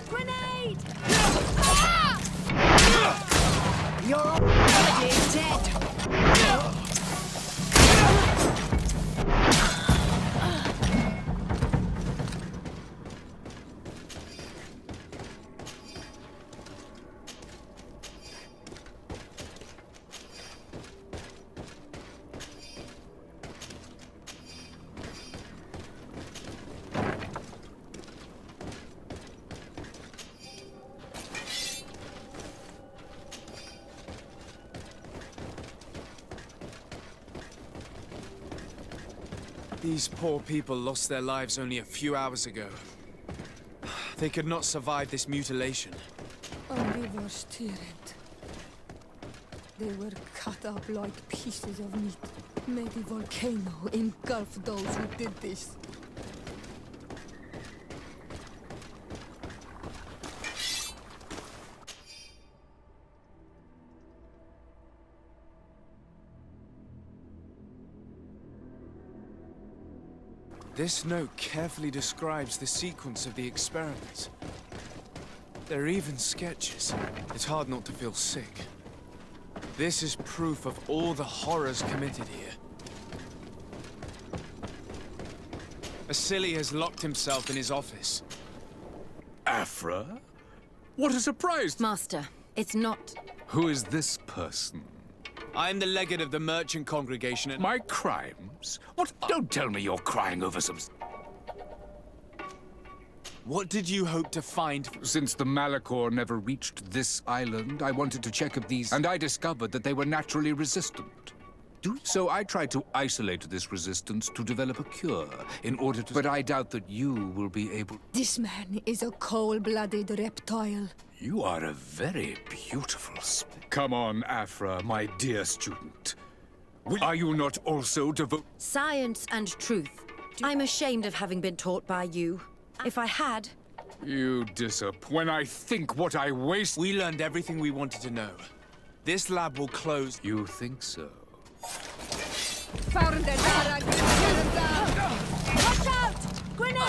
Grenade! You're already dead! These poor people lost their lives only a few hours ago. They could not survive this mutilation. Only were stirred. They were cut up like pieces of meat. May the volcano engulf those who did this. This note carefully describes the sequence of the experiments. There are even sketches. It's hard not to feel sick. This is proof of all the horrors committed here. Vasily has locked himself in his office. Afra? What a surprise! Master, it's not. Who is this person? I'm the legate of the merchant congregation and— My crimes? What? Don't tell me you're crying over some... What did you hope to find? Since the Malachor never reached this island, I wanted to check if these... And I discovered that they were naturally resistant. So I tried to isolate this resistance to develop a cure in order to... But I doubt that you will be able... This man is a cold-blooded reptile. You are a very beautiful... Come on, Afra, my dear student. Are you not also devoted... Science and truth. I'm ashamed of having been taught by you. If I had... You disappoint. When I think what I waste... We learned everything we wanted to know. This lab will close... You think so? Found it! Watch out! Grenade!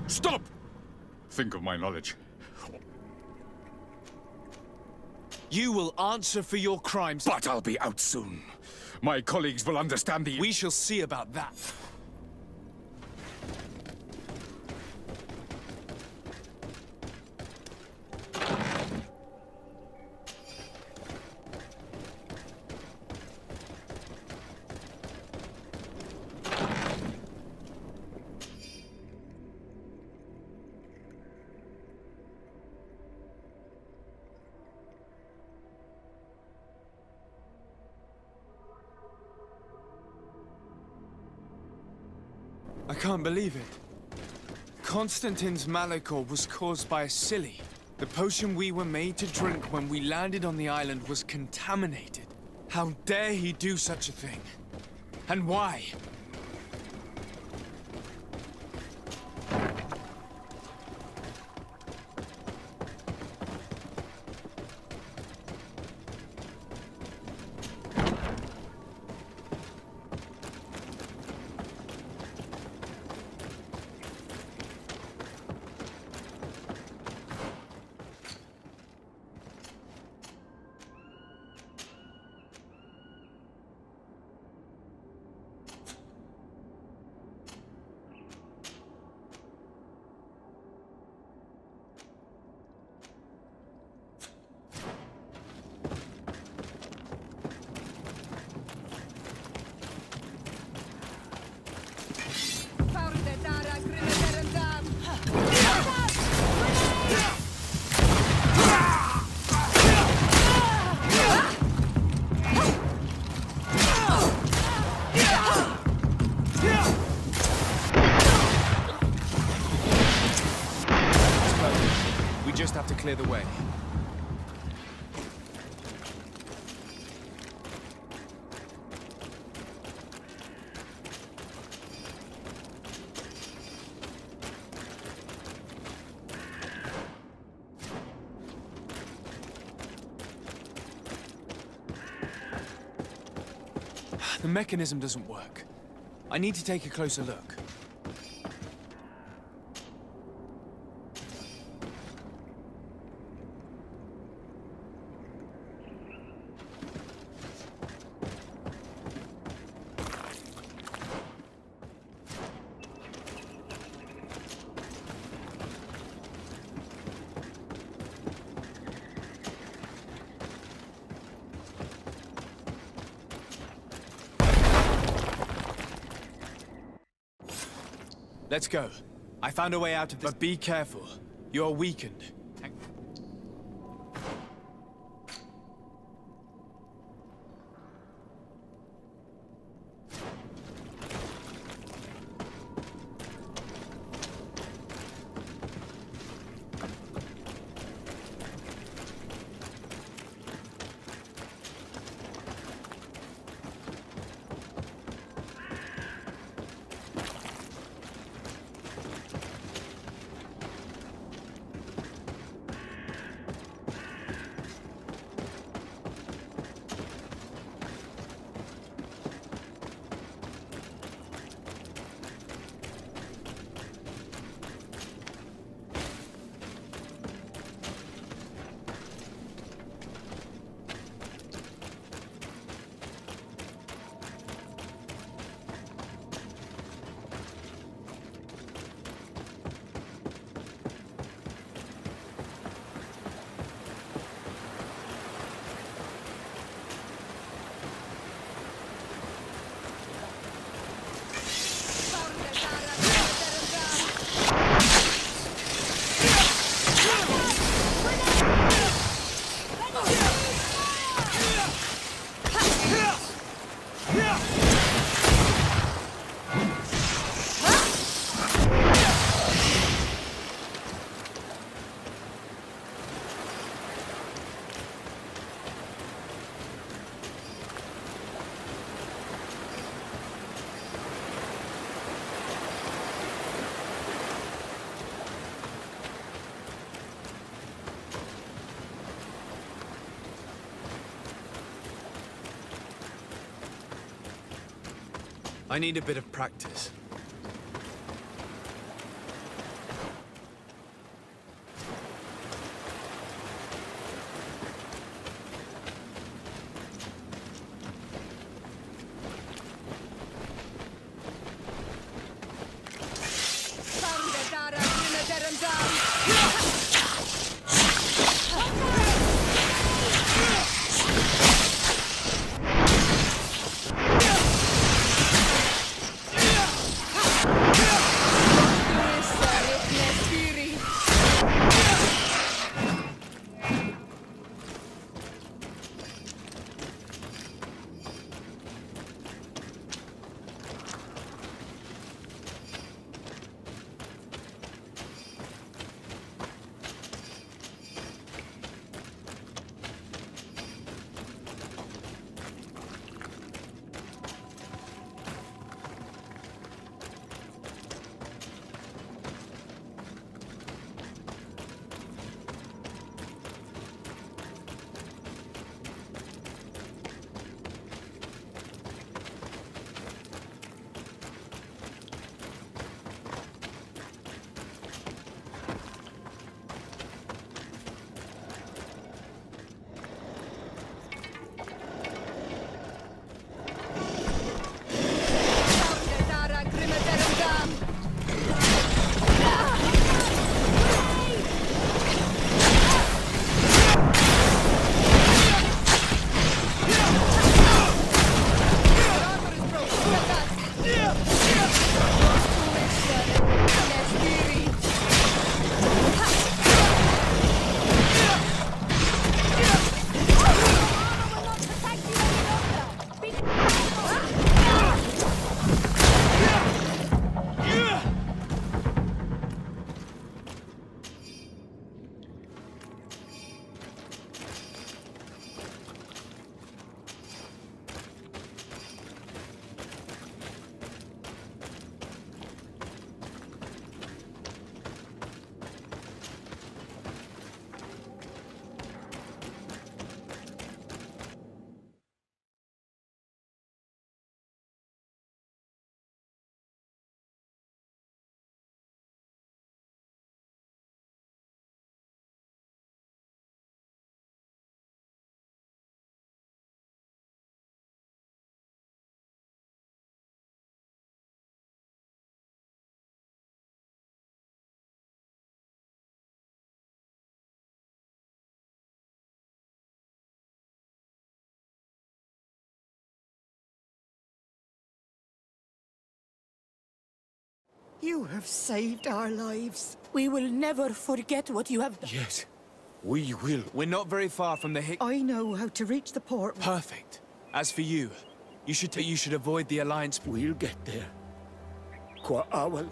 Stop! Think of my knowledge. You will answer for your crimes. But I'll be out soon. My colleagues will understand the... We shall see about that. I can't believe it. Constantine's Malachor was caused by a silly. The potion we were made to drink when we landed on the island was contaminated. How dare he do such a thing? And why? just have to clear the way. The mechanism doesn't work. I need to take a closer look. Let's go. I found a way out of this. But be careful. You're weakened. I need a bit of practice. You have saved our lives. We will never forget what you have done. Yes, we will. We're not very far from the I know how to reach the port. Perfect. As for you, you should avoid the Alliance. We'll get there. Qua awal.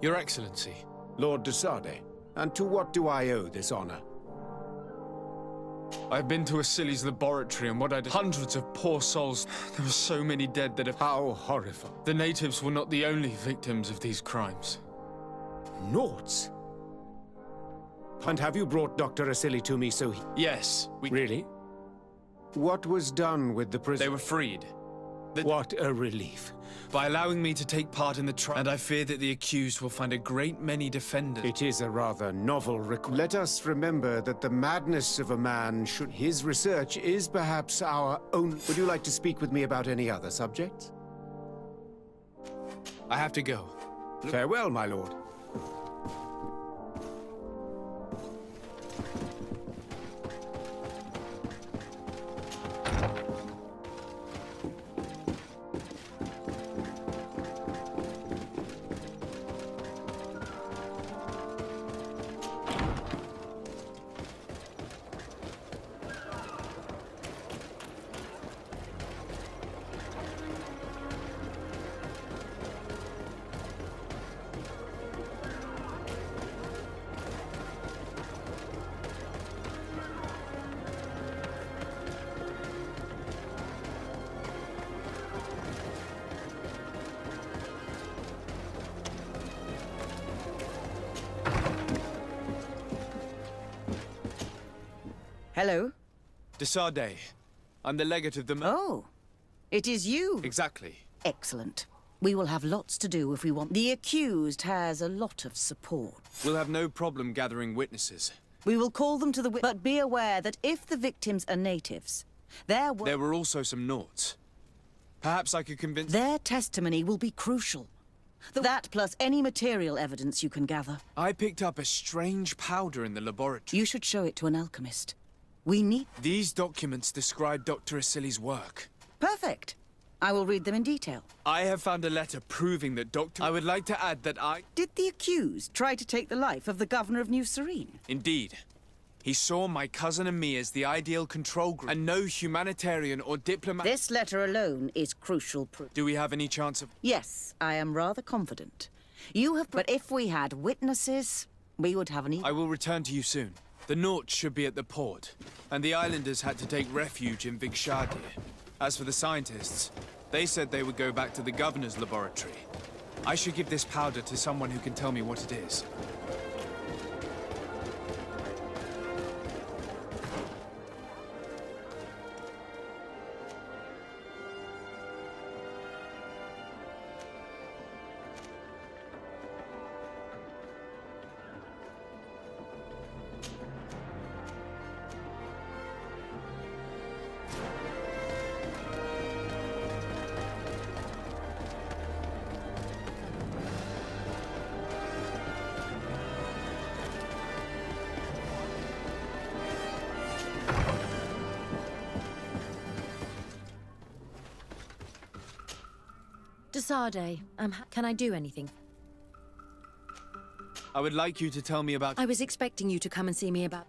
Your Excellency. Lord de Sade, and to what do I owe this honor? I've been to Asili's laboratory and what I did. Hundreds of poor souls. There were so many dead that have... How horrifying. The natives were not the only victims of these crimes. Noughts? And have you brought Dr. Asili to me so he... Yes, we... Really? What was done with the prisoners? They were freed. What a relief. By allowing me to take part in the trial. And I fear that the accused will find a great many defenders. It is a rather novel request. Let us remember that the madness of a man should... His research is perhaps our own... Would you like to speak with me about any other subjects? I have to go. Farewell, my lord. Hello? De Sade. I'm the legate of the... Oh, it is you. Exactly. Excellent. We will have lots to do if we want. The accused has a lot of support. We'll have no problem gathering witnesses. We will call them to the but be aware that if the victims are natives, There were also some Noughts. Perhaps I could convince... their testimony will be crucial. That plus any material evidence you can gather. I picked up a strange powder in the laboratory. You should show it to an alchemist. We need... These documents describe Dr. Asili's work. Perfect. I will read them in detail. I have found a letter proving that Dr... I would like to add that Did the accused try to take the life of the governor of New Serene? Indeed. He saw my cousin and me as the ideal control group, and no humanitarian or diplomat... This letter alone is crucial proof. Do we have any chance of... Yes, I am rather confident. You have... But if we had witnesses, we would have an... I will return to you soon. The Noughts should be at the port, and the islanders had to take refuge in Vikshadir. As for the scientists, they said they would go back to the governor's laboratory. I should give this powder to someone who can tell me what it is. De Sade, can I do anything? I would like you to tell me about... I was expecting you to come and see me about...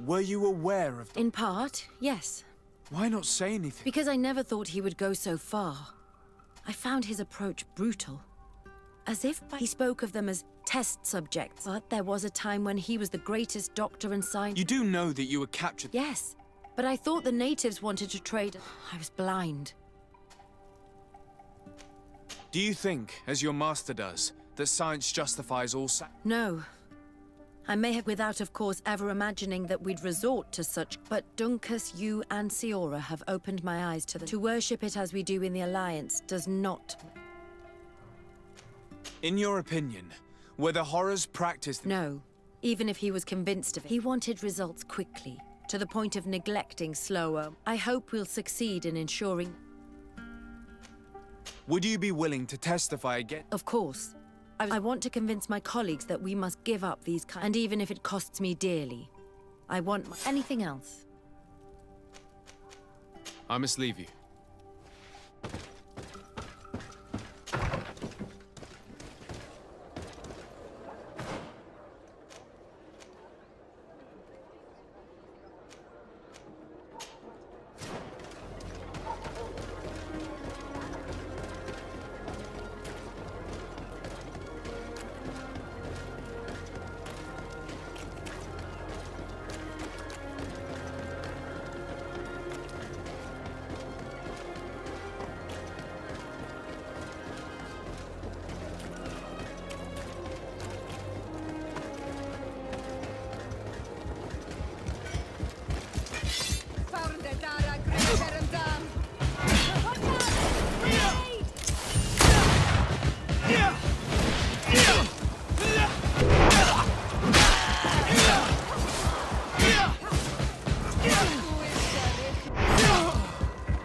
Were you aware of... In part, yes. Why not say anything? Because I never thought he would go so far. I found his approach brutal. As if he spoke of them as test subjects. But there was a time when he was the greatest doctor and scientist. You do know that you were captured... Yes, but I thought the natives wanted to trade. I was blind. Do you think, as your master does, that science justifies all No. I may have, without of course ever imagining that we'd resort to such, but Duncas, you and Siora have opened my eyes to To worship it as we do in the Alliance does not... In your opinion, were the horrors practiced... No. Even if he was convinced of it. He wanted results quickly, to the point of neglecting slower. I hope we'll succeed in ensuring... Would you be willing to testify again? Of course. I want to convince my colleagues that we must give up these and even if it costs me dearly. I want anything else. I must leave you.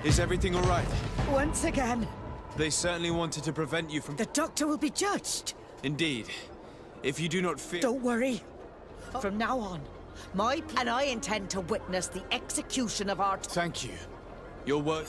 Is everything all right? Once again, They certainly wanted to prevent you from... the doctor will be judged. Indeed. If you do not fear... Don't worry. From now on, and I intend to witness the execution of our... Thank you. Your word...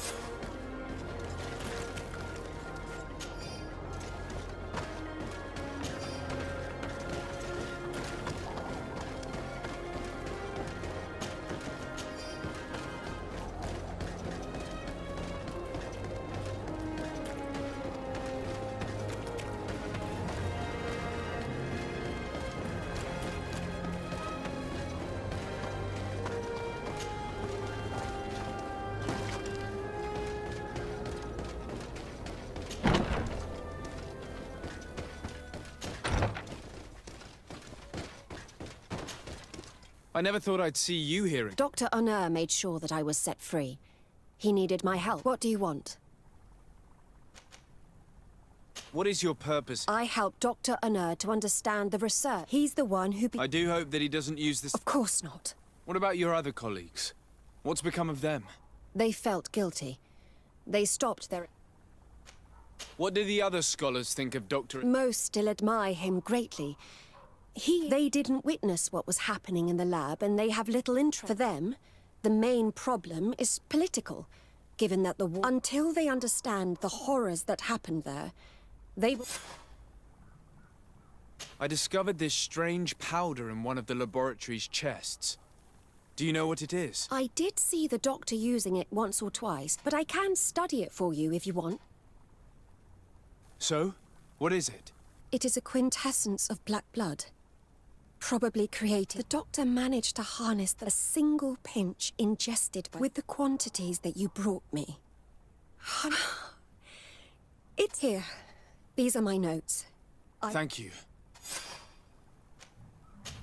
I never thought I'd see you here. Dr. Honor made sure that I was set free. He needed my help. What do you want? What is your purpose? I helped Dr. Honor to understand the research. He's the one who... I do hope that he doesn't use this... Of course not. What about your other colleagues? What's become of them? They felt guilty. They stopped their... What do the other scholars think of Dr... Most still admire him greatly. They didn't witness what was happening in the lab, and they have little interest. For them, the main problem is political, given that the war... Until they understand the horrors that happened there, they will... I discovered this strange powder in one of the laboratory's chests. Do you know what it is? I did see the doctor using it once or twice, but I can study it for you if you want. So? What is it? It is a quintessence of black blood. Probably created. The doctor managed to harness a single pinch ingested with the quantities that you brought me. It's here. These are my notes. Thank you.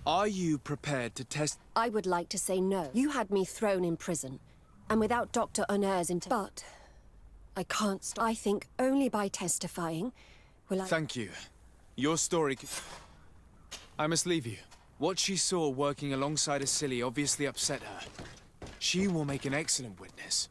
Are you prepared to test... I would like to say no. You had me thrown in prison, and without Dr. Honor's But I can't stop. I think only by testifying will I... Thank you. Your story... I must leave you. What she saw working alongside a silly obviously upset her. She will make an excellent witness.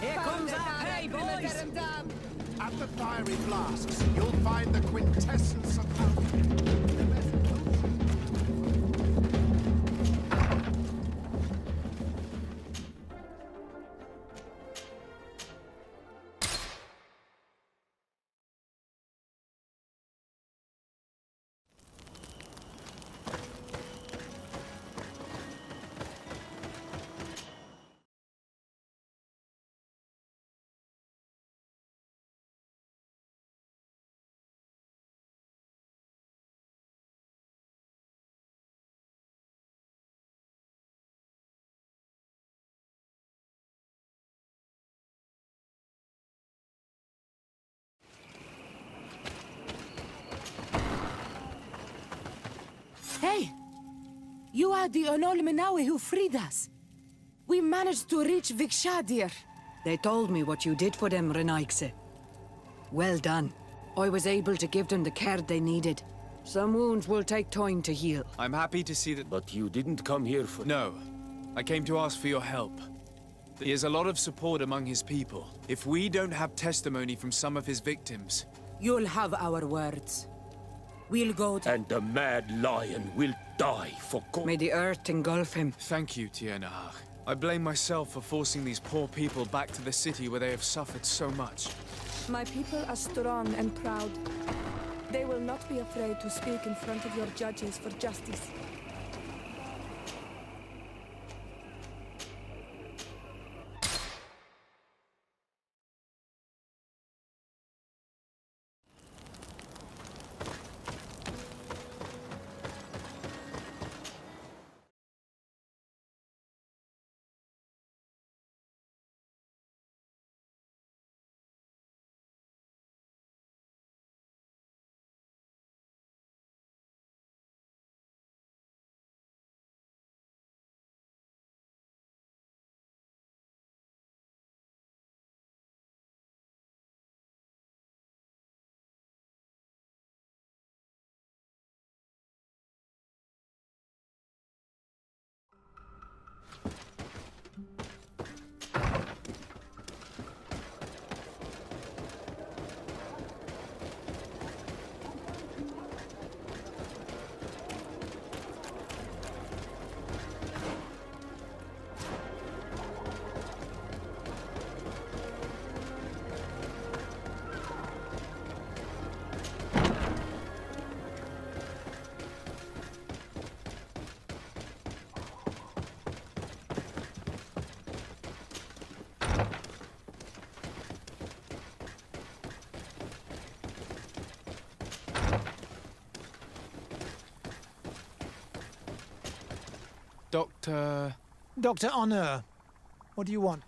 Here comes our pay, boys! At the fiery flasks, you'll find the quintessence of alchemy. Hey! You are the Onol Menawi who freed us. We managed to reach Vikshadir. They told me what you did for them, Renaigse. Well done. I was able to give them the care they needed. Some wounds will take time to heal. I'm happy to see that... But you didn't come here for... No. I came to ask for your help. He has a lot of support among his people. If we don't have testimony from some of his victims... You'll have our words. We'll go to... And the mad lion will die for... May the earth engulf him. Thank you, Tiernahar. I blame myself for forcing these poor people back to the city where they have suffered so much. My people are strong and proud. They will not be afraid to speak in front of your judges for justice. Dr. Honor, what do you want?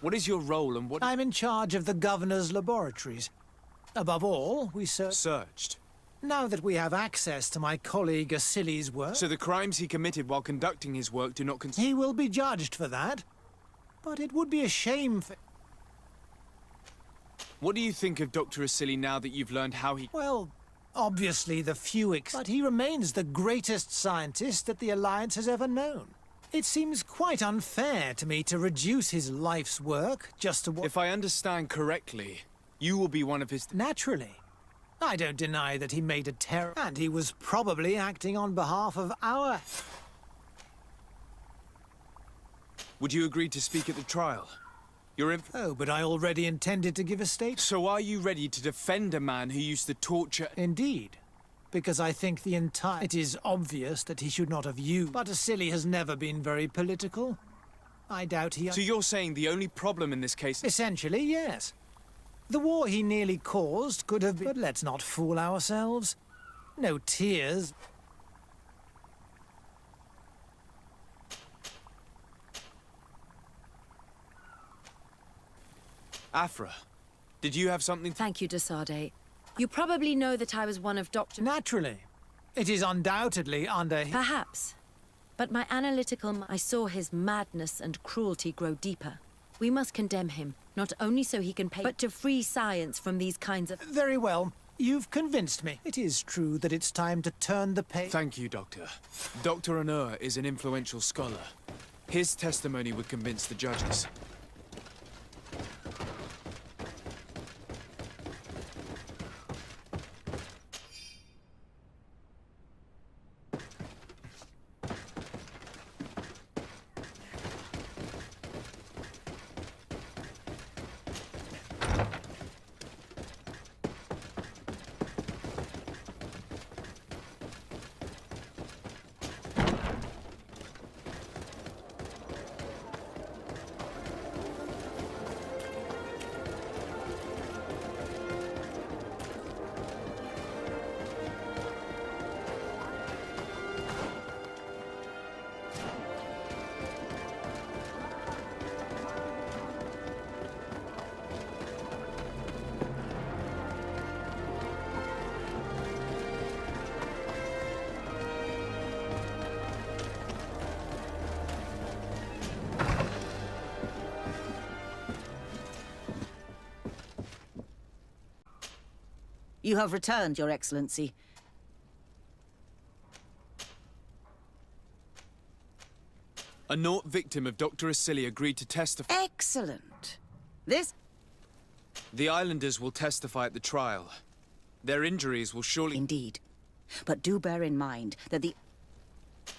What is your role and what... I'm in charge of the governor's laboratories. Above all, we searched. Now that we have access to my colleague Asili's work... So the crimes he committed while conducting his work do not He will be judged for that. But it would be a shame for... What do you think of Dr. Asili now that you've learned how he... Well, obviously the but he remains the greatest scientist that the Alliance has ever known. It seems quite unfair to me to reduce his life's work just to... If I understand correctly, you will be one of his... Naturally. I don't deny that he made a terror, and he was probably acting on behalf of our... Would you agree to speak at the trial? Oh, but I already intended to give a statement. So are you ready to defend a man who used to torture... Indeed. Because I think It is obvious that he should not have used... But Asili has never been very political. I doubt he... So you're saying the only problem in this case... Essentially, yes. The war he nearly caused could have been... But let's not fool ourselves. No tears. Afra, did you have something to... Thank you, Desade. You probably know that I was one of Dr... Naturally. It is undoubtedly under... Perhaps. But my analytical... I saw his madness and cruelty grow deeper. We must condemn him, not only so he can pay... but to free science from these kinds of... Very well. You've convinced me. It is true that it's time to turn the page... Thank you, Doctor. Dr. Onur is an influential scholar. His testimony would convince the judges. You have returned, Your Excellency. A Naut victim of Dr. Asili agreed to testify. Excellent. This... The islanders will testify at the trial. Their injuries will surely... Indeed. But do bear in mind that the...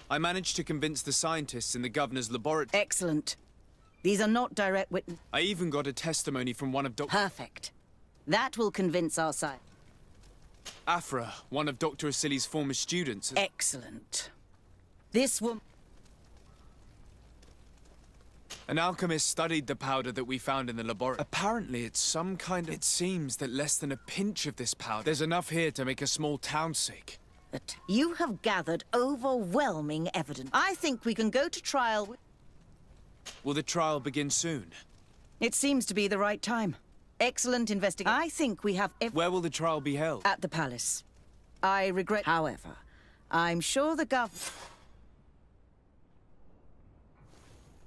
I managed to convince the scientists in the governor's laboratory. Excellent. These are not direct witness... I even got a testimony from one of Dr. Perfect. That will convince our side. Afra, one of Dr. Asili's former students. Excellent. This will... An alchemist studied the powder that we found in the laboratory. Apparently, it's some kind of... It seems that less than a pinch of this powder... There's enough here to make a small town sick. But you have gathered overwhelming evidence. I think we can go to trial with... Will the trial begin soon? It seems to be the right time. Excellent investigation. I think we have... Where will the trial be held? At the palace. I regret... However, I'm sure the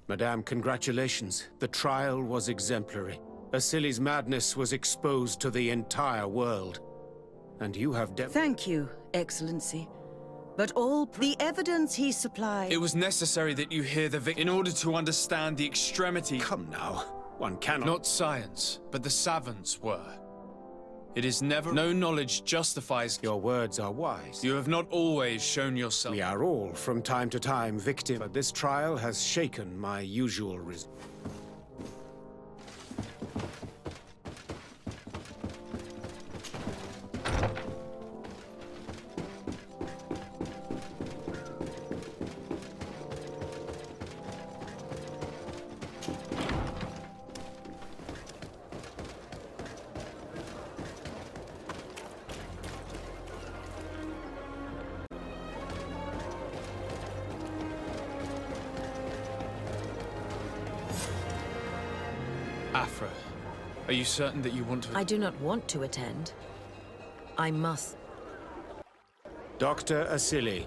Madame, congratulations. The trial was exemplary. Asili's madness was exposed to the entire world. And you have Thank you, Excellency. But all the evidence he supplied... It was necessary that you hear the in order to understand the extremity... Come now. One cannot... Not science, but the savants were. It is never... No knowledge justifies... Your words are wise. You have not always shown yourself... We are all, from time to time, victim. But this trial has shaken my usual Afra, are you certain that you want to... I do not want to attend. I must. Dr. Asili,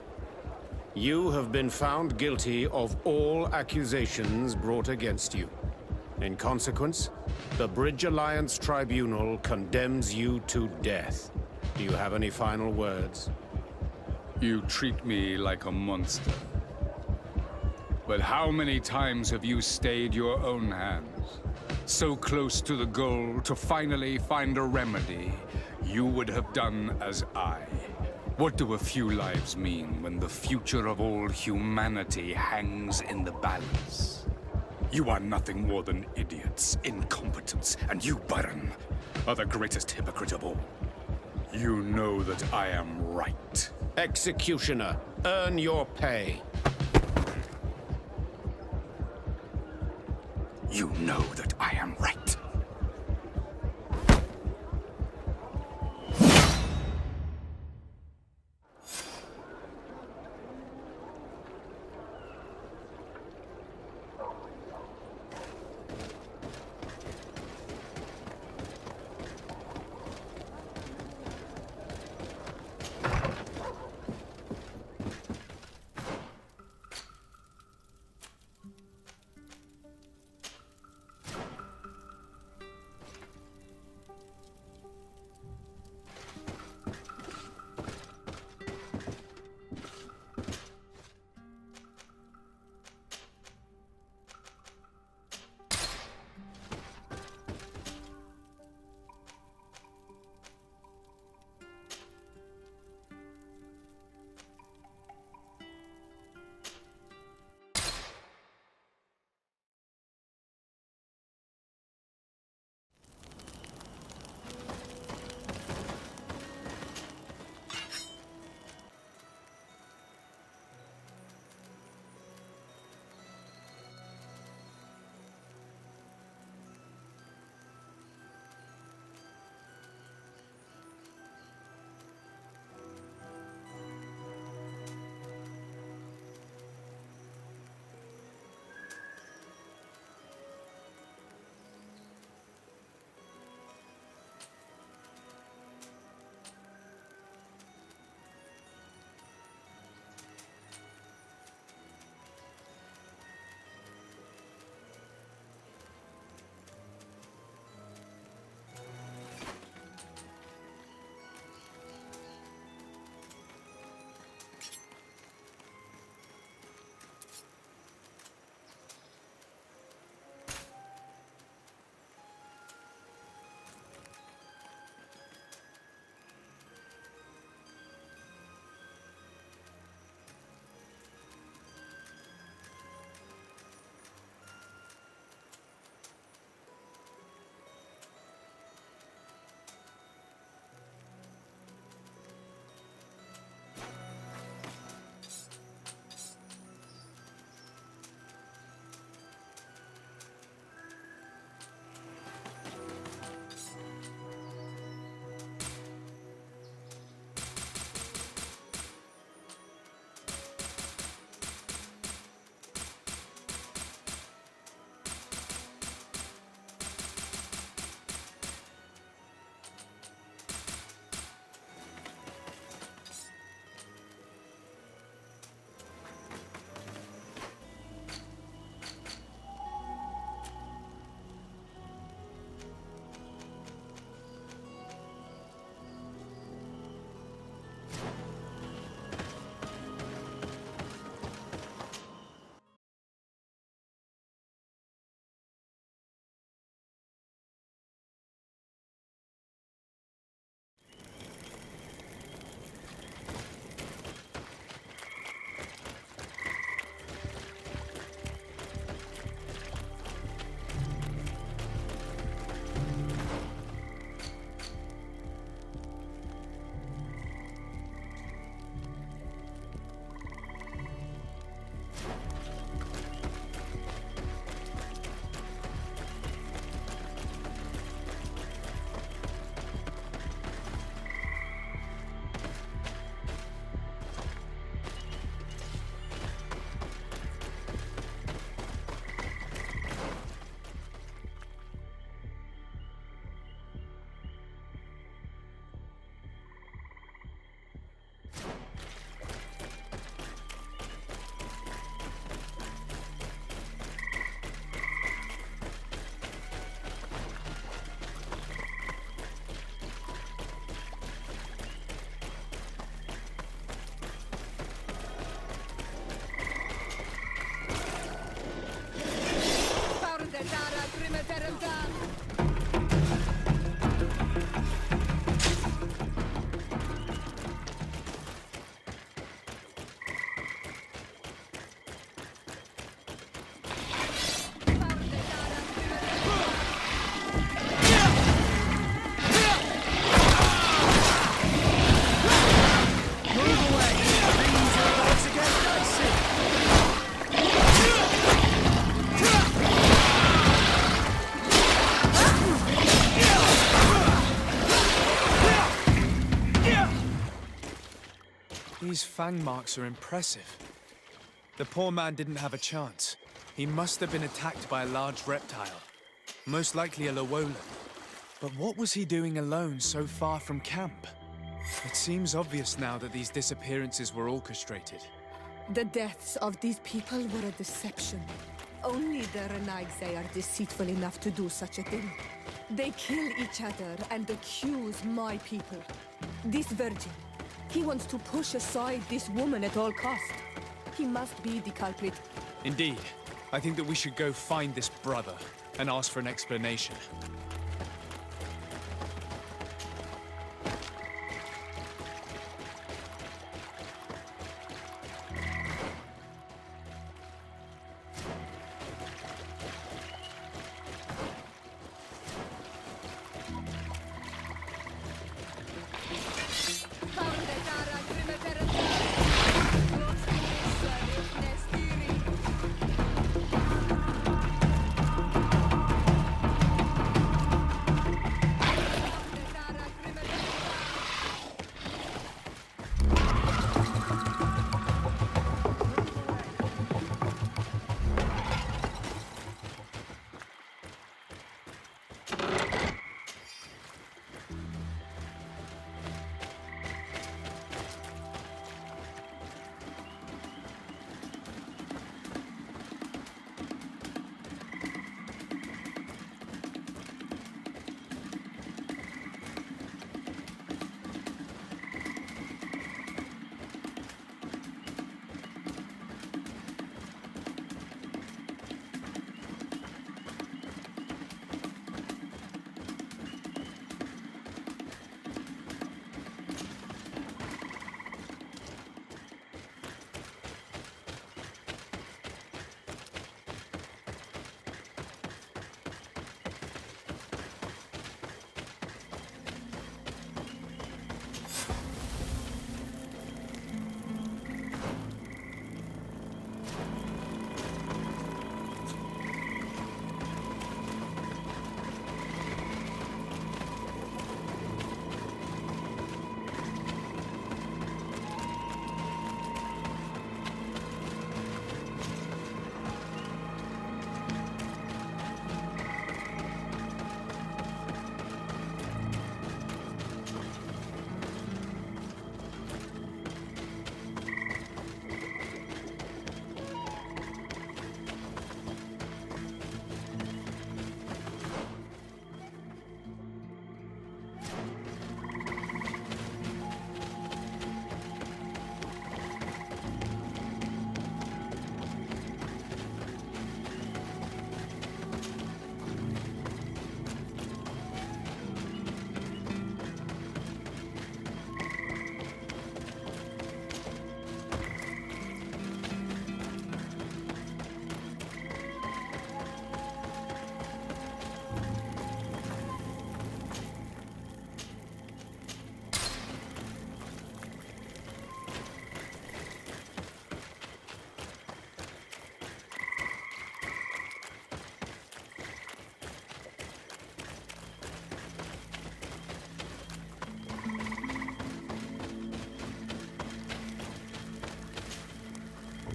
you have been found guilty of all accusations brought against you. In consequence, the Bridge Alliance Tribunal condemns you to death. Do you have any final words? You treat me like a monster. But how many times have you stayed your own hands? So close to the goal to finally find a remedy, you would have done as I. What do a few lives mean when the future of all humanity hangs in the balance? You are nothing more than idiots, incompetents, and you, Baron, are the greatest hypocrite of all. You know that I am right. Executioner, earn your pay. You know that I am right. These fang marks are impressive. The poor man didn't have a chance. He must have been attacked by a large reptile. Most likely a Lowola. But what was he doing alone so far from camp? It seems obvious now that these disappearances were orchestrated. The deaths of these people were a deception. Only the Renaigse are deceitful enough to do such a thing. They kill each other and accuse my people. This virgin, he wants to push aside this woman at all cost. He must be the culprit. Indeed. I think that we should go find this brother and ask for an explanation.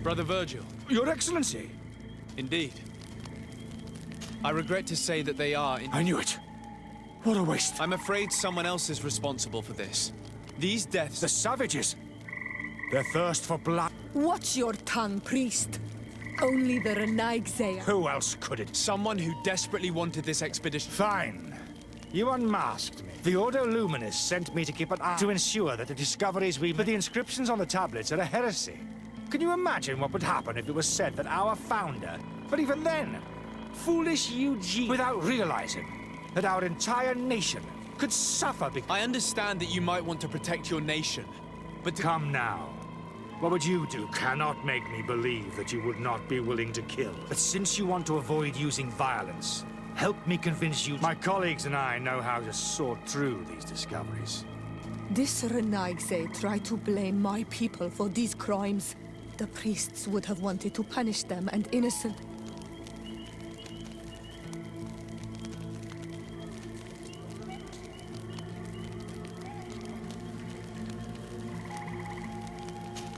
Brother Virgil. Your Excellency! Indeed. I regret to say that they are I knew it. What a waste. I'm afraid someone else is responsible for this. These deaths... The savages! Their thirst for blood. Watch your tongue, priest. Only the Renaigse. Who else could it? Someone who desperately wanted this expedition. Fine. You unmasked me. The Ordo Luminis sent me to keep an eye to ensure that the discoveries we made. But the inscriptions on the tablets are a heresy. Can you imagine what would happen if it was said that our founder, but even then, foolish Eugene, without realizing that our entire nation could suffer because... I understand that you might want to protect your nation, but Come now. What would you do? Cannot make me believe that you would not be willing to kill. But since you want to avoid using violence, help me convince you... My colleagues and I know how to sort through these discoveries. This Renaigse tried to blame my people for these crimes. The priests would have wanted to punish them and innocent.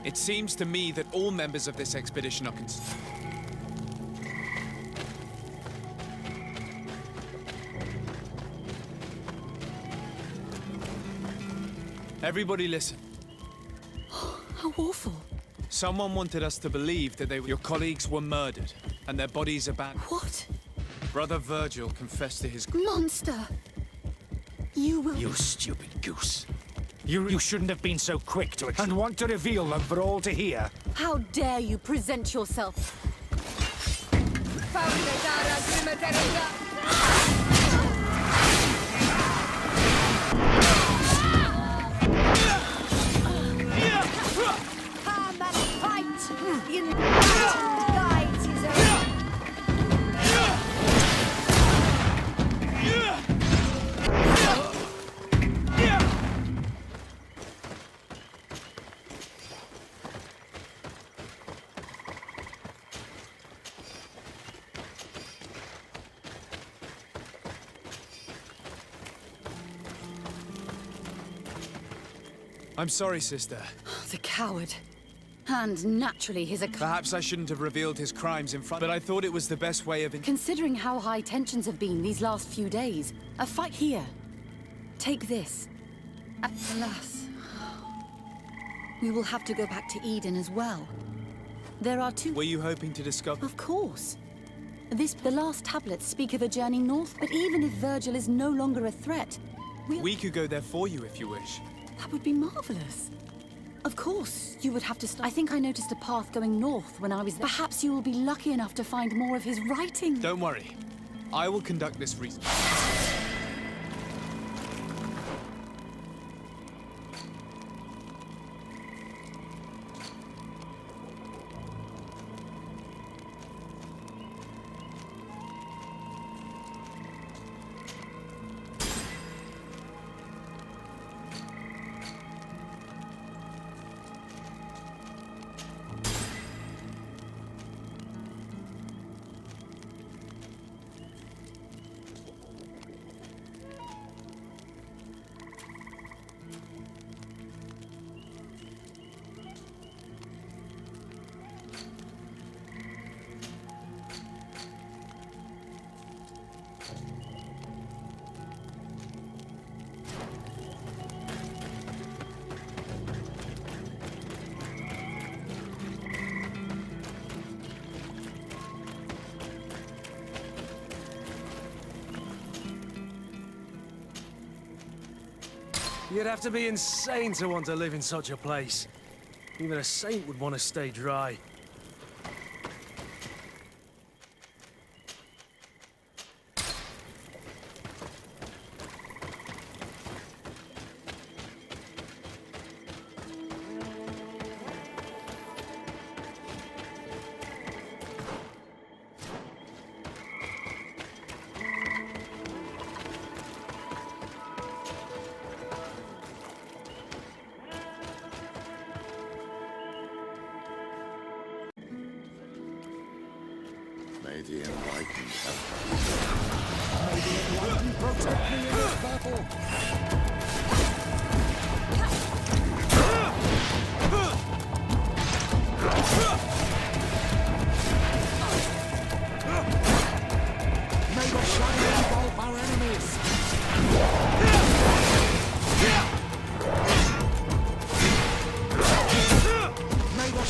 It seems to me that all members of this expedition are Everybody listen. How awful. Someone wanted us to believe that your colleagues were murdered and their bodies abandoned. What? Brother Virgil confessed to his... Monster! You will... You stupid goose. You shouldn't have been so quick to and want to reveal them for all to hear. How dare you present yourself? Come and fight! The enlightened guides his own. I'm sorry, sister. The coward. And naturally his... Perhaps I shouldn't have revealed his crimes in front, but I thought it was the best way of... Considering how high tensions have been these last few days, a fight here. Take this. Alas. We will have to go back to Eden as well. There are two... Were you hoping to discover... Of course. The last tablets speak of a journey north, but even if Virgil is no longer a threat... We could go there for you if you wish. That would be marvelous. Of course, you would have to start... I think I noticed a path going north when I was there. Perhaps you will be lucky enough to find more of his writing. Don't worry. I will conduct this research. You'd have to be insane to want to live in such a place. Even a saint would want to stay dry. May the enlightened help. May the enlightened protect me in this battle. May the shadow engulf our enemies. May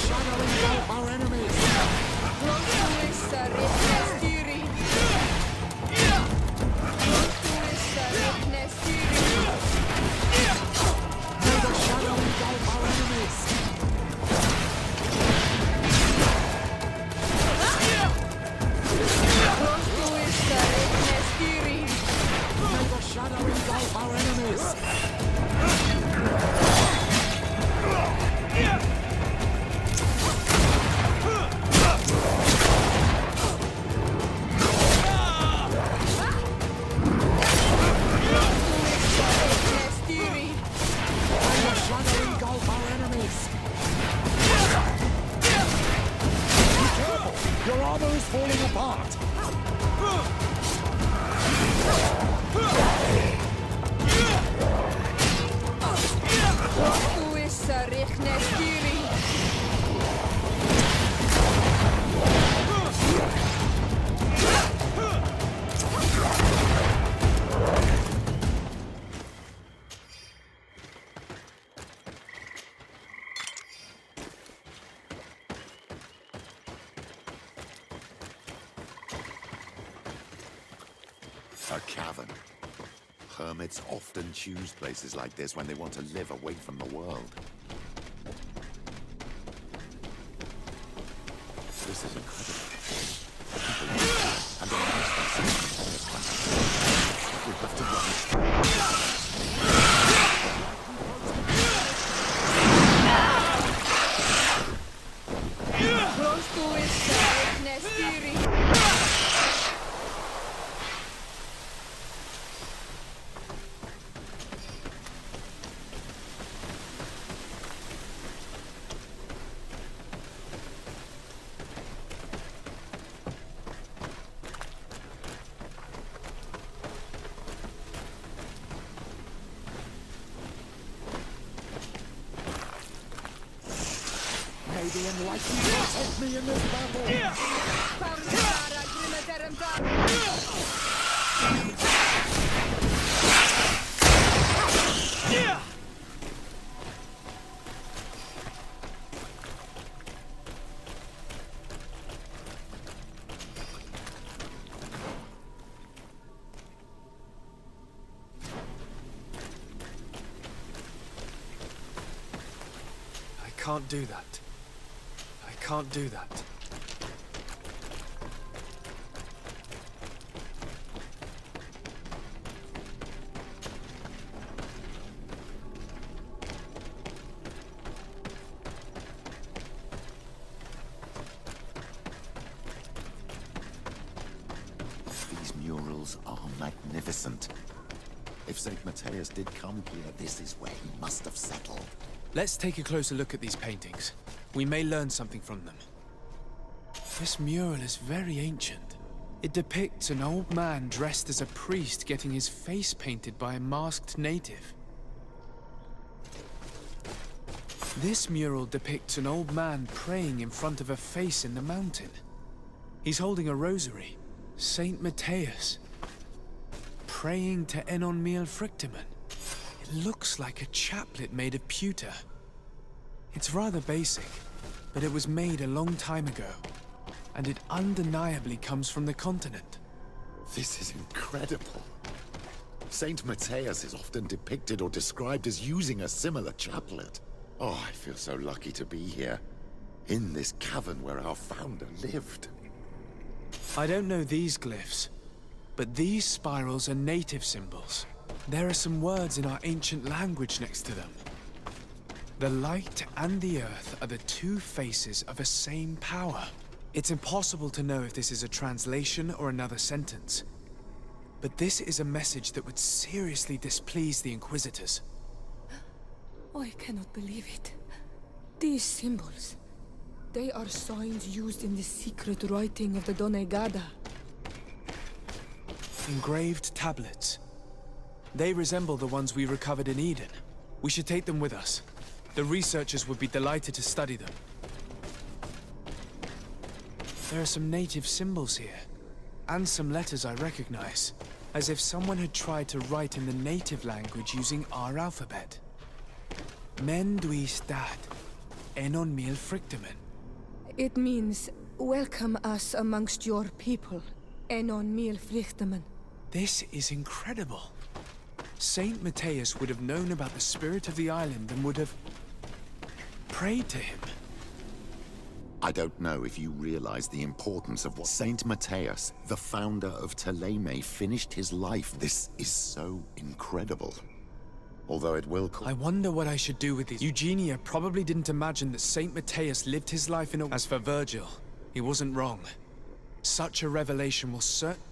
the shadow engulf our enemies. Your armor is falling apart! Who is Sarich Nestiri? A cavern. Hermits often choose places like this when they want to live away from the world. This is incredible. People live and are we have to run. May the enlightened help me in this battle! I can't do that. I can't do that. These murals are magnificent. If St. Matthias did come here, this is where he must have settled. Let's take a closer look at these paintings. We may learn something from them. This mural is very ancient. It depicts an old man dressed as a priest getting his face painted by a masked native. This mural depicts an old man praying in front of a face in the mountain. He's holding a rosary. Saint Matthias. Praying to Enon Miel Frictimen. It looks like a chaplet made of pewter. It's rather basic, but it was made a long time ago, and it undeniably comes from the continent. This is incredible. Saint Matthias is often depicted or described as using a similar chaplet. Oh, I feel so lucky to be here, in this cavern where our founder lived. I don't know these glyphs, but these spirals are native symbols. There are some words in our ancient language next to them. The light and the earth are the two faces of a same power. It's impossible to know if this is a translation or another sentence. But this is a message that would seriously displease the Inquisitors. I cannot believe it. These symbols, they are signs used in the secret writing of the Donegada. Engraved tablets. They resemble the ones we recovered in Eden. We should take them with us. The researchers would be delighted to study them. There are some native symbols here, and some letters I recognize, as if someone had tried to write in the native language using our alphabet. Men duis dat, enon mil frictimen. It means, welcome us amongst your people, enon mil frictimen. This is incredible. Saint Matthias would have known about the spirit of the island and would have prayed to him. I don't know if you realize the importance of what Saint Matthias, the founder of Ptolemy, finished his life. This is so incredible. Although it will I wonder what I should do with these. Eugenia probably didn't imagine that Saint Matthias lived his life in a... As for Virgil, he wasn't wrong. Such a revelation will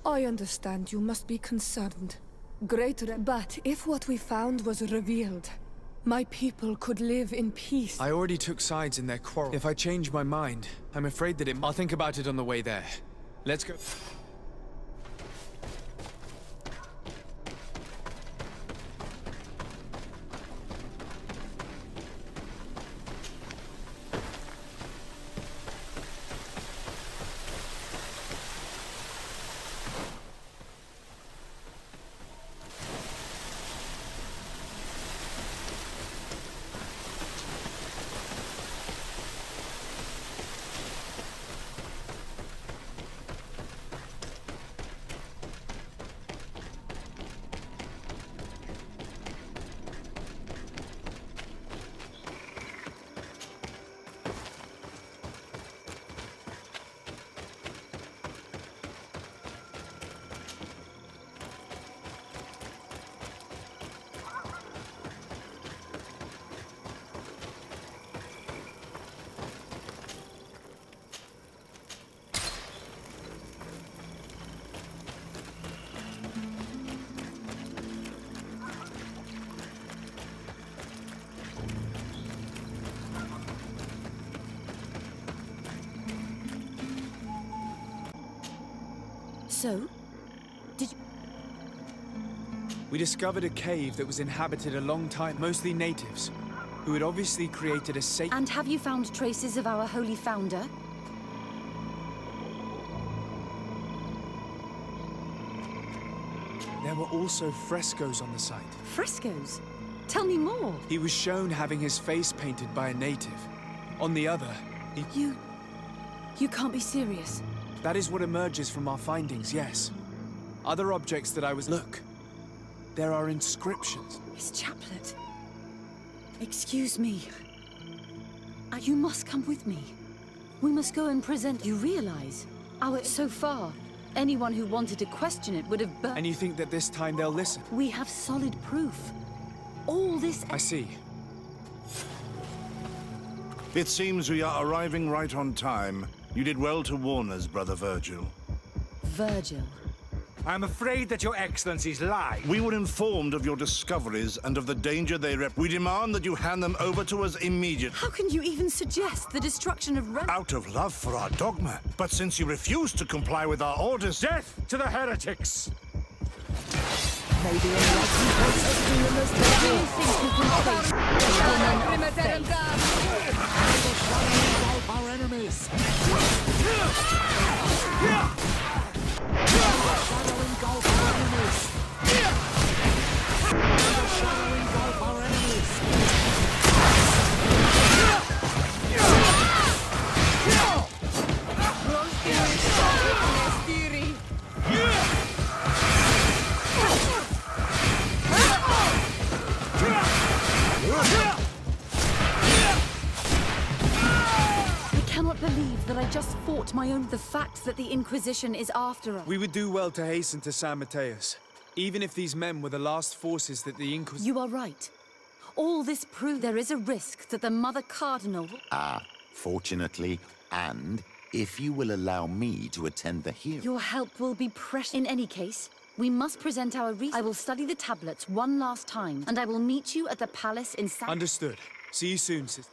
I understand you must be concerned. But if what we found was revealed, my people could live in peace. I already took sides in their quarrel. If I change my mind, I'm afraid that I'll think about it on the way there. Let's go. So? Did you... We discovered a cave that was inhabited a long time, mostly natives, who had obviously created a sacred... And have you found traces of our holy founder? There were also frescoes on the site. Frescoes? Tell me more. He was shown having his face painted by a native. On the other, he... You can't be serious. That is what emerges from our findings, yes. Other objects that I was... Look. There are inscriptions. His chaplet. Excuse me. You must come with me. We must go and present... You realize? So far, anyone who wanted to question it would have And you think that this time they'll listen? We have solid proof. All this... I see. It seems we are arriving right on time. You did well to warn us, Brother Virgil. Virgil. I'm afraid that your excellencies lie. We were informed of your discoveries and of the danger they rep. We demand that you hand them over to us immediately. How can you even suggest the destruction of Out of love for our dogma. But since you refuse to comply with our orders... Death to the heretics! Maybe a lesson protesting the most Our enemies! that I just fought my own... The fact that the Inquisition is after us... We would do well to hasten to San Mateus, even if these men were the last forces that the Inquisition... You are right. All this proves there is a risk that the Mother Cardinal... Fortunately, and if you will allow me to attend the hearing... Your help will be precious. In any case, we must present our reason. I will study the tablets one last time, and I will meet you at the palace in San... Understood. See you soon, sister.